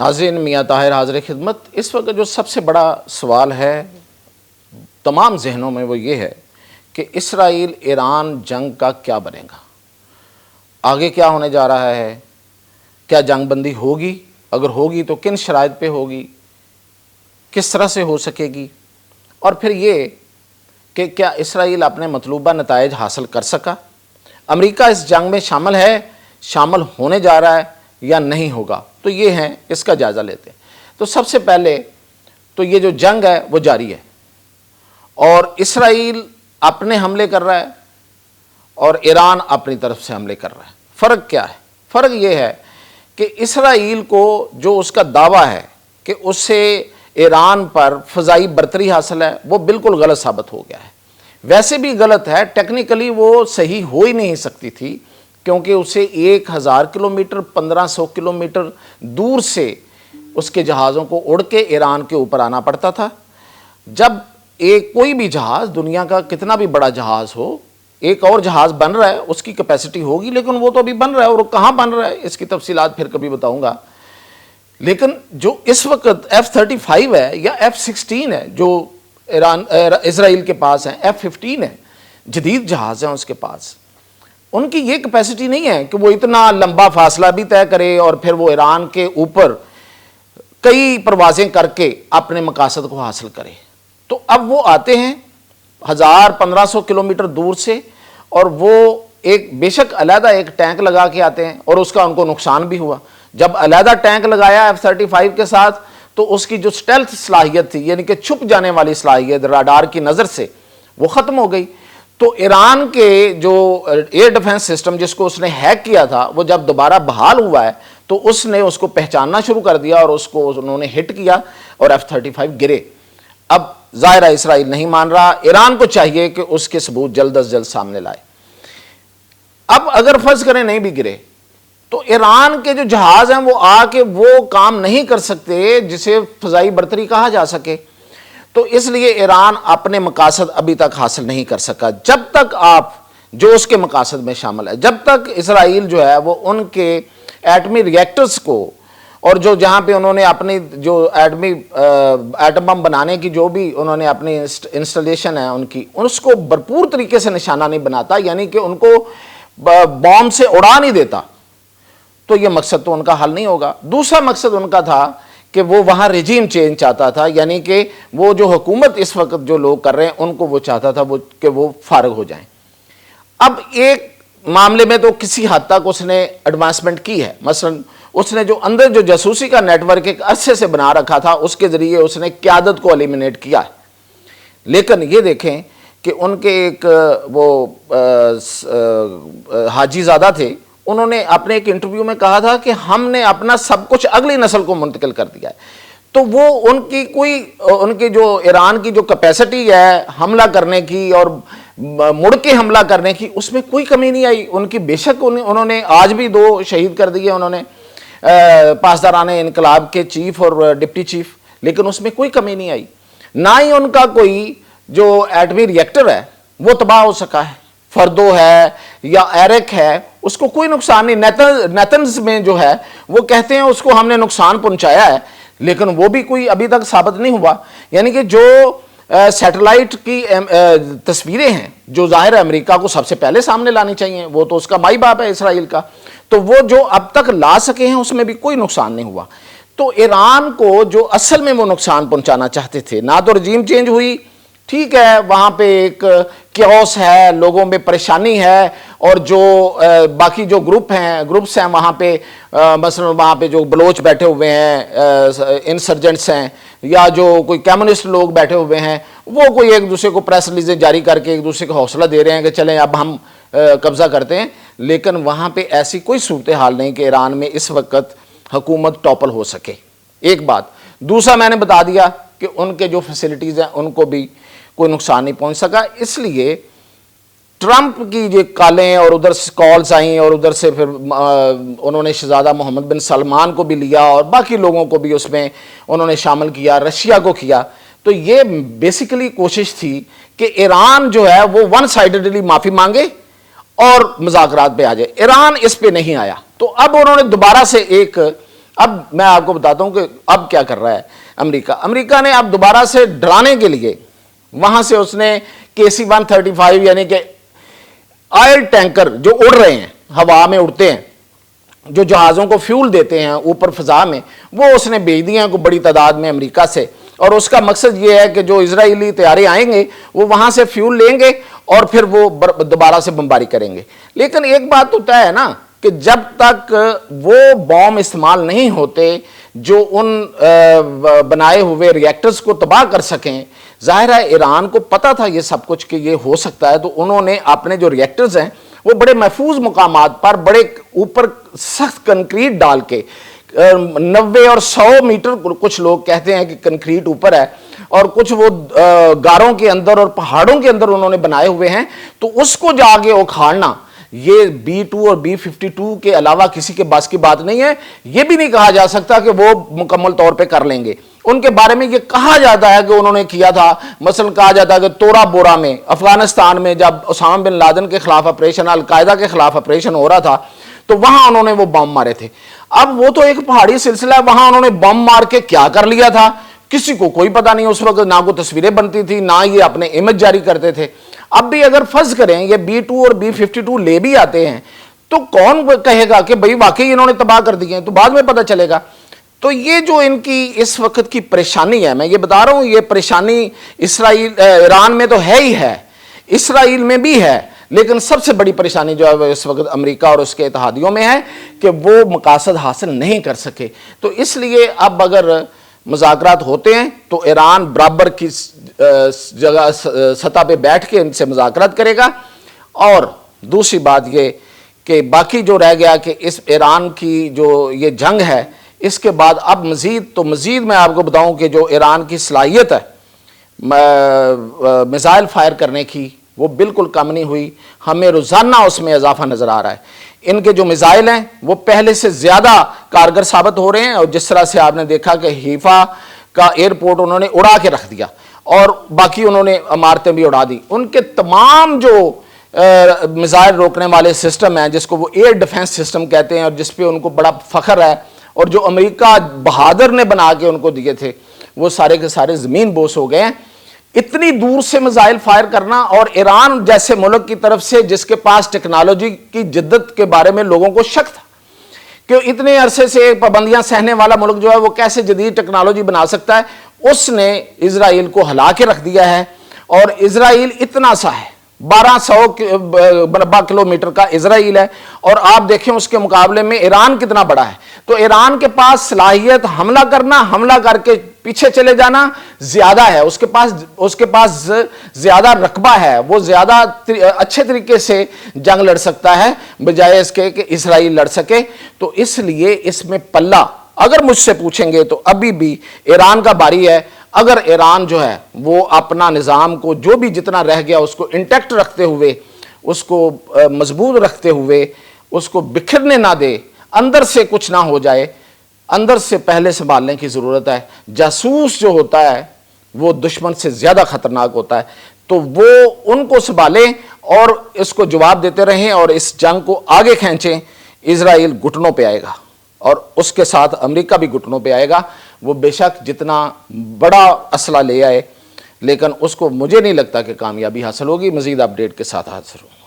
ناظرین، میاں طاہر حاضر خدمت۔ اس وقت جو سب سے بڑا سوال ہے تمام ذہنوں میں وہ یہ ہے کہ اسرائیل ایران جنگ کا کیا بنے گا، آگے کیا ہونے جا رہا ہے، کیا جنگ بندی ہوگی، اگر ہوگی تو کن شرائط پہ ہوگی، کس طرح سے ہو سکے گی، اور پھر یہ کہ کیا اسرائیل اپنے مطلوبہ نتائج حاصل کر سکا، امریکہ اس جنگ میں شامل ہے، شامل ہونے جا رہا ہے یا نہیں ہوگا۔ تو یہ ہیں، اس کا جائزہ لیتے ہیں۔ تو سب سے پہلے تو یہ جو جنگ ہے وہ جاری ہے اور اسرائیل اپنے حملے کر رہا ہے اور ایران اپنی طرف سے حملے کر رہا ہے۔ فرق کیا ہے؟ فرق یہ ہے کہ اسرائیل کو جو اس کا دعویٰ ہے کہ اس سے ایران پر فضائی برتری حاصل ہے، وہ بالکل غلط ثابت ہو گیا ہے۔ ویسے بھی غلط ہے، ٹیکنیکلی وہ صحیح ہو ہی نہیں سکتی تھی، کیونکہ اسے 1000 کلومیٹر 1500 کلومیٹر دور سے اس کے جہازوں کو اڑ کے ایران کے اوپر آنا پڑتا تھا۔ جب کوئی بھی جہاز، دنیا کا کتنا بھی بڑا جہاز ہو، ایک اور جہاز بن رہا ہے، اس کی کیپیسٹی ہوگی، لیکن وہ تو ابھی بن رہا ہے، اور وہ کہاں بن رہا ہے اس کی تفصیلات پھر کبھی بتاؤں گا۔ لیکن جو اس وقت F-35 ہے یا F-16 ہے جو اسرائیل کے پاس ہیں، F-15 ہے، جدید جہاز ہیں اس کے پاس، ان کی یہ کیپیسٹی نہیں ہے کہ وہ اتنا لمبا فاصلہ بھی طے کرے اور پھر وہ ایران کے اوپر کئی پروازیں کر کے اپنے مقاصد کو حاصل کرے۔ تو اب وہ آتے ہیں 1500 کلومیٹر دور سے، اور وہ ایک بے شک علیحدہ ایک ٹینک لگا کے آتے ہیں، اور اس کا ان کو نقصان بھی ہوا۔ جب علیحدہ ٹینک لگایا F-35 کے ساتھ تو اس کی جو سٹیلتھ صلاحیت تھی، یعنی کہ چھپ جانے والی صلاحیت راڈار کی نظر سے، وہ ختم ہو گئی۔ تو ایران کے جو ایئر ڈیفنس سسٹم جس کو اس نے ہیک کیا تھا، وہ جب دوبارہ بحال ہوا ہے تو اس نے اس کو پہچاننا شروع کر دیا اور اس کو انہوں نے ہٹ کیا اور F-35 گرے۔ اب ظاہرہ اسرائیل نہیں مان رہا، ایران کو چاہیے کہ اس کے ثبوت جلد از جلد سامنے لائے۔ اب اگر فرض کریں نہیں بھی گرے تو ایران کے جو جہاز ہیں وہ آ کے وہ کام نہیں کر سکتے جسے فضائی برتری کہا جا سکے۔ تو اس لیے ایران اپنے مقاصد ابھی تک حاصل نہیں کر سکا۔ جب تک آپ جو اس کے مقاصد میں شامل ہے، جب تک اسرائیل جو ہے وہ ان کے ایٹمی ری ایکٹرز کو، اور جو جہاں پہ انہوں نے اپنی جو ایٹم بم بنانے کی جو بھی انہوں نے اپنی انسٹالیشن ہے ان کی، اس کو بھرپور طریقے سے نشانہ نہیں بناتا، یعنی کہ ان کو بام سے اڑا نہیں دیتا، تو یہ مقصد تو ان کا حل نہیں ہوگا۔ دوسرا مقصد ان کا تھا کہ وہ وہاں رجیم چینج چاہتا تھا، یعنی کہ وہ جو حکومت اس وقت جو لوگ کر رہے ہیں ان کو وہ چاہتا تھا کہ وہ فارغ ہو جائیں۔ اب ایک معاملے میں تو کسی حد تک اس نے ایڈوانسمنٹ کی ہے، مثلا اس نے جو اندر جو جاسوسی کا نیٹ ورک ایک عرصے سے بنا رکھا تھا، اس کے ذریعے اس نے قیادت کو ایلیمنیٹ کیا ہے۔ لیکن یہ دیکھیں کہ ان کے ایک وہ حاجی زادہ تھے، انہوں نے اپنے ایک انٹرویو میں کہا تھا کہ ہم نے اپنا سب کچھ اگلی نسل کو منتقل کر دیا ہے۔ تو وہ ان کی جو ایران کی جو کیپیسٹی ہے حملہ کرنے کی اور مڑ کے حملہ کرنے کی، اس میں کوئی کمی نہیں آئی ان کی۔ بے شک انہوں نے آج بھی 2 شہید کر دیے انہوں نے، پاسداران انقلاب کے چیف اور ڈپٹی چیف، لیکن اس میں کوئی کمی نہیں آئی۔ نہ ہی ان کا کوئی جو ایٹمی ری ایکٹر ہے وہ تباہ ہو سکا ہے، فردو ہے یا ایرک ہے، اس کو کوئی نقصان نہیں۔ نیتنز میں جو ہے وہ کہتے ہیں اس کو ہم نے نقصان پہنچایا ہے، لیکن وہ بھی کوئی ابھی تک ثابت نہیں ہوا۔ یعنی کہ جو سیٹلائٹ کی تصویریں ہیں جو ظاہر امریکہ کو سب سے پہلے سامنے لانی چاہیے، وہ تو اس کا مائی باپ ہے اسرائیل کا، تو وہ جو اب تک لا سکے ہیں اس میں بھی کوئی نقصان نہیں ہوا۔ تو ایران کو جو اصل میں وہ نقصان پہنچانا چاہتے تھے، نہ تو رجیم چینج ہوئی، ٹھیک ہے وہاں پہ ایک کیوس ہے، لوگوں میں پریشانی ہے، اور جو باقی جو گروپس ہیں وہاں پہ، مثلا وہاں پہ جو بلوچ بیٹھے ہوئے ہیں، انسرجنٹس ہیں، یا جو کوئی کمیونسٹ لوگ بیٹھے ہوئے ہیں، وہ کوئی ایک دوسرے کو پریس ریلیزیں جاری کر کے ایک دوسرے کو حوصلہ دے رہے ہیں کہ چلیں اب ہم قبضہ کرتے ہیں، لیکن وہاں پہ ایسی کوئی صورتحال نہیں کہ ایران میں اس وقت حکومت ٹاپل ہو سکے۔ ایک بات۔ دوسرا میں نے بتا دیا کہ ان کے جو فیسلٹیز ہیں ان کو بھی کوئی نقصان نہیں پہنچ سکا۔ اس لیے ٹرمپ کی جو کالیں اور ادھر سے کالز آئیں، اور ادھر سے پھر انہوں نے شہزادہ محمد بن سلمان کو بھی لیا اور باقی لوگوں کو بھی اس میں انہوں نے شامل کیا، رشیا کو کیا۔ تو یہ بیسیکلی کوشش تھی کہ ایران جو ہے وہ ون سائیڈڈلی معافی مانگے اور مذاکرات پہ آ جائے۔ ایران اس پہ نہیں آیا، تو اب انہوں نے دوبارہ سے ایک اب میں آپ کو بتاتا ہوں کہ اب کیا کر رہا ہے امریکہ نے اب دوبارہ سے ڈرانے کے لیے وہاں سے اس نے KC-135 یعنی کہ آئل ٹینکر جو اڑ رہے ہیں، ہوا میں اڑتے ہیں، جو جہازوں کو فیول دیتے ہیں اوپر فضا میں، وہ اس نے بھیج دیے ہیں کو بڑی تعداد میں امریکہ سے، اور اس کا مقصد یہ ہے کہ جو اسرائیلی طیارے آئیں گے وہ وہاں سے فیول لیں گے اور پھر وہ دوبارہ سے بمباری کریں گے۔ لیکن ایک بات تو طے ہے نا کہ جب تک وہ بوم استعمال نہیں ہوتے جو ان بنائے ہوئے ری ایکٹرز کو تباہ کر سکیں، ظاہر ہے ایران کو پتا تھا یہ سب کچھ کہ یہ ہو سکتا ہے، تو انہوں نے اپنے جو ری ایکٹرز ہیں وہ بڑے محفوظ مقامات پر بڑے اوپر سخت کنکریٹ ڈال کے 90 اور 100 میٹر کچھ لوگ کہتے ہیں کہ کنکریٹ اوپر ہے، اور کچھ وہ غاروں کے اندر اور پہاڑوں کے اندر انہوں نے بنائے ہوئے ہیں، تو اس کو جا کے اکھاڑنا یہ B-2 اور B-52 کے علاوہ کسی کے بس کی بات نہیں ہے۔ یہ بھی نہیں کہا جا سکتا کہ وہ مکمل طور پہ کر لیں گے۔ ان کے بارے میں یہ کہا جاتا ہے کہ انہوں نے کیا تھا، مثلا کہا جاتا ہے کہ تورا بورا میں افغانستان میں جب اسامہ بن لادن کے خلاف آپریشن، القاعدہ کے خلاف آپریشن ہو رہا تھا، تو وہاں انہوں نے وہ بم مارے تھے۔ اب وہ تو ایک پہاڑی سلسلہ ہے، وہاں انہوں نے بم مار کے کیا کر لیا تھا کسی کو کوئی پتہ نہیں، اس وقت نہ کوئی تصویریں بنتی تھی نہ یہ اپنے امیج جاری کرتے تھے۔ اب بھی اگر فرض کریں یہ B-2 اور B-52 لے بھی آتے ہیں تو کون کہے گا کہ بھئی واقعی انہوں نے تباہ کر دیے ہیں، تو بعد میں پتہ چلے گا۔ تو یہ جو ان کی اس وقت کی پریشانی ہے، میں یہ بتا رہا ہوں، یہ پریشانی ایران میں تو ہے ہی ہے، اسرائیل میں بھی ہے، لیکن سب سے بڑی پریشانی جو ہے وہ اس وقت امریکہ اور اس کے اتحادیوں میں ہے کہ وہ مقاصد حاصل نہیں کر سکے۔ تو اس لیے اب اگر مذاکرات ہوتے ہیں تو ایران برابر کی جگہ سطح پہ بیٹھ کے ان سے مذاکرات کرے گا۔ اور دوسری بات یہ کہ باقی جو رہ گیا کہ اس ایران کی جو یہ جنگ ہے، اس کے بعد اب مزید میں آپ کو بتاؤں کہ جو ایران کی صلاحیت ہے میزائل فائر کرنے کی، وہ بالکل کم نہیں ہوئی، ہمیں روزانہ اس میں اضافہ نظر آ رہا ہے۔ ان کے جو میزائل ہیں وہ پہلے سے زیادہ کارگر ثابت ہو رہے ہیں، اور جس طرح سے آپ نے دیکھا کہ حیفا کا ایئرپورٹ انہوں نے اڑا کے رکھ دیا، اور باقی انہوں نے عمارتیں بھی اڑا دی۔ ان کے تمام جو میزائل روکنے والے سسٹم ہیں، جس کو وہ ایئر ڈیفنس سسٹم کہتے ہیں اور جس پہ ان کو بڑا فخر ہے، اور جو امریکہ بہادر نے بنا کے ان کو دیے تھے، وہ سارے کے سارے زمین بوس ہو گئے ہیں۔ اتنی دور سے میزائل فائر کرنا، اور ایران جیسے ملک کی طرف سے جس کے پاس ٹیکنالوجی کی جدت کے بارے میں لوگوں کو شک تھا کہ اتنے عرصے سے پابندیاں سہنے والا ملک جو ہے وہ کیسے جدید ٹیکنالوجی بنا سکتا ہے، اس نے اسرائیل کو ہلا کے رکھ دیا ہے۔ اور اسرائیل اتنا سا ہے، 1200 مربع کلومیٹر کا اسرائیل ہے، اور آپ دیکھیں اس کے مقابلے میں ایران کتنا بڑا ہے۔ تو ایران کے پاس صلاحیت حملہ کرنا، حملہ کر کے پیچھے چلے جانا زیادہ ہے، اس کے پاس زیادہ رقبہ ہے، وہ زیادہ اچھے طریقے سے جنگ لڑ سکتا ہے بجائے اس کے کہ اسرائیل لڑ سکے۔ تو اس لیے اس میں پلہ اگر مجھ سے پوچھیں گے تو ابھی بھی ایران کا باری ہے۔ اگر ایران جو ہے وہ اپنا نظام کو جو بھی جتنا رہ گیا اس کو انٹیکٹ رکھتے ہوئے، اس کو مضبوط رکھتے ہوئے، اس کو بکھرنے نہ دے، اندر سے کچھ نہ ہو جائے، اندر سے پہلے سنبھالنے کی ضرورت ہے۔ جاسوس جو ہوتا ہے وہ دشمن سے زیادہ خطرناک ہوتا ہے، تو وہ ان کو سنبھالیں اور اس کو جواب دیتے رہیں اور اس جنگ کو آگے کھینچیں۔ اسرائیل گھٹنوں پہ آئے گا اور اس کے ساتھ امریکہ بھی گھٹنوں پہ آئے گا، وہ بے شک جتنا بڑا اسلحہ لے آئے، لیکن اس کو مجھے نہیں لگتا کہ کامیابی حاصل ہوگی۔ مزید اپڈیٹ کے ساتھ حاضر ہوں۔